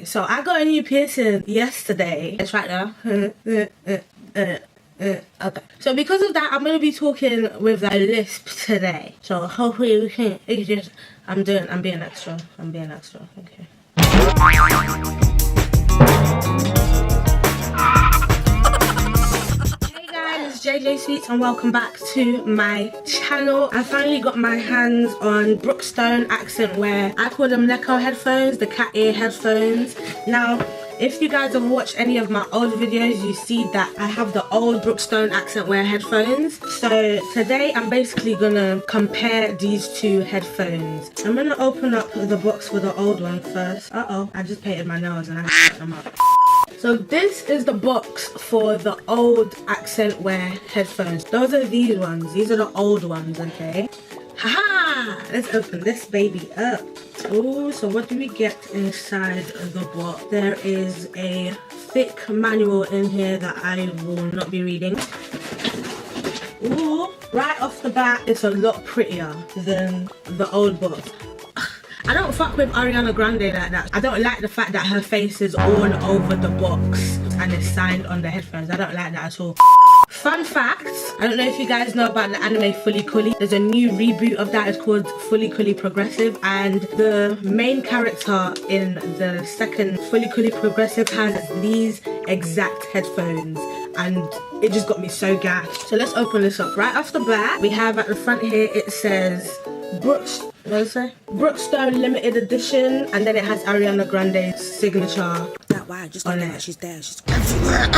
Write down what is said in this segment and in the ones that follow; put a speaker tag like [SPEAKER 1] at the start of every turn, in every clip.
[SPEAKER 1] So I got a new piercing yesterday. It's right there. Okay. So because of that, I'm gonna be talking with a lisp today. So hopefully we can. It's just I'm being extra. Okay. It's JayJay Sweets and welcome back to my channel. I finally got my hands on Brookstone accent wear. I call them Neko headphones, the cat ear headphones. Now, if you guys have watched any of my old videos, you see that I have the old Brookstone accent wear headphones. So today I'm basically gonna compare these two headphones. I'm gonna open up the box for the old one first. Uh-oh, I just painted my nails and I have to put them up. So this is the box for the old accent wear headphones. Those are these ones. These are the old ones, okay? Haha! Let's open this baby up. Oh, so what do we get inside the box? There is a thick manual in here that I will not be reading. Ooh, right off the bat, it's a lot prettier than the old box. I don't fuck with Ariana Grande like that. I don't like the fact that her face is all over the box and it's signed on the headphones. I don't like that at all. Fun fact, I don't know if you guys know about the anime Fully Cooley. There's a new reboot of that. It's called Fully Cooley Progressive, and the main character in the second Fully Cooley Progressive has these exact headphones, and it just got me so gassed. So let's open this up. Right off the bat, we have at the front here, it says Brookstone limited edition, and then it has Ariana Grande's signature. That wow, just on it. She's there. She's everywhere.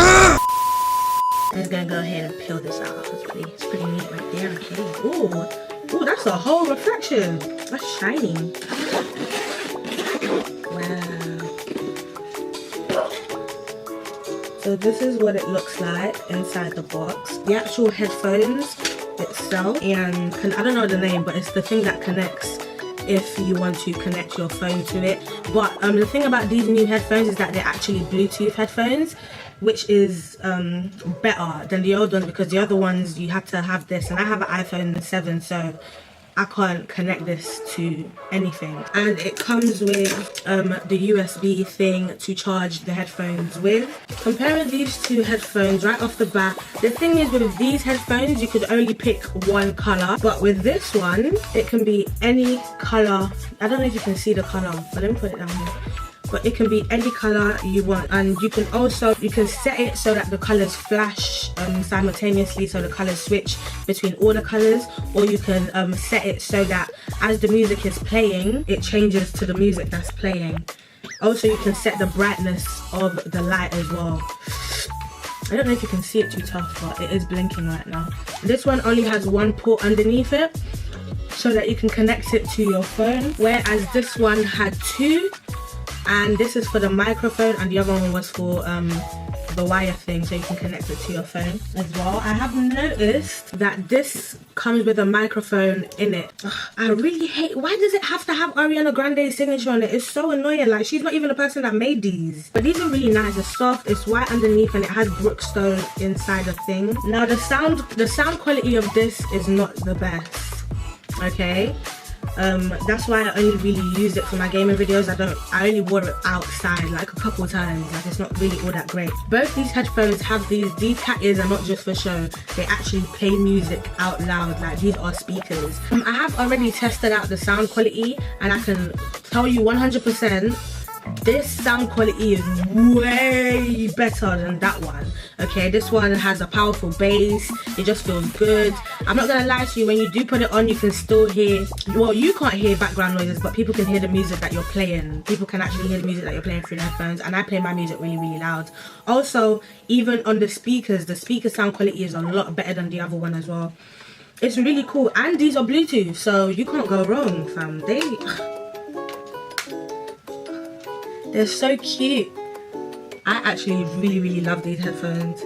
[SPEAKER 1] I'm just gonna go ahead and peel this off. It's pretty neat right there. Okay. Ooh, that's a whole reflection. That's shiny. Wow. So this is what it looks like inside the box. The actual headphones itself, and I don't know the name, but it's the thing that connects if you want to connect your phone to it. But the thing about these new headphones is that they're actually Bluetooth headphones, which is better than the old ones, because the other ones you have to have this, and I have an iPhone 7, so I can't connect this to anything. And it comes with the USB thing to charge the headphones with. Comparing these two headphones right off the bat, the thing is with these headphones you could only pick one color, but with this one it can be any color. I don't know if you can see the color, but let me put it down here. But it can be any color you want, and you can set it so that the colors flash simultaneously, so the colors switch between all the colors, or you can set it so that as the music is playing, it changes to the music that's playing. Also, you can set the brightness of the light as well. I don't know if you can see it too tough, but it is blinking right now. This one only has one port underneath it so that you can connect it to your phone, whereas this one had two. And this is for the microphone, and the other one was for the wire thing, so you can connect it to your phone as well. I have noticed that this comes with a microphone in it. Ugh, I really hate, why does it have to have Ariana Grande's signature on it? It's so annoying. Like, she's not even the person that made these. But these are really nice. It's soft, it's white underneath, and it has Brookstone inside the thing. Now the sound quality of this is not the best, okay? That's why I only really use it for my gaming videos. I only wore it outside like a couple times. Like, it's not really all that great. Both these headphones have these cat ears are not just for show. They actually play music out loud. Like, these are speakers. I have already tested out the sound quality, and I can tell you 100% this sound quality is way better than that one. Okay, this one has a powerful bass. It just feels good. I'm not gonna lie to you, when you do put it on, you can still hear, well, you can't hear background noises, but people can hear the music that you're playing. People can actually hear the music that you're playing through the headphones, and I play my music really, really loud. Also, even on the speakers, the speaker sound quality is a lot better than the other one as well. It's really cool, and these are Bluetooth, so you can't go wrong, fam. They're so cute. I actually really, really love these headphones.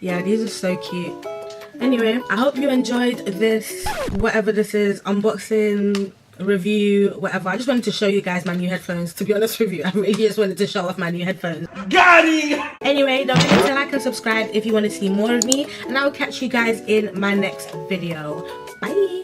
[SPEAKER 1] Yeah, these are so cute. Anyway, I hope you enjoyed this, whatever this is, unboxing, review, whatever. I just wanted to show you guys my new headphones. To be honest with you, I really just wanted to show off my new headphones. Got it! Anyway, don't forget to like and subscribe if you want to see more of me, and I will catch you guys in my next video. Bye!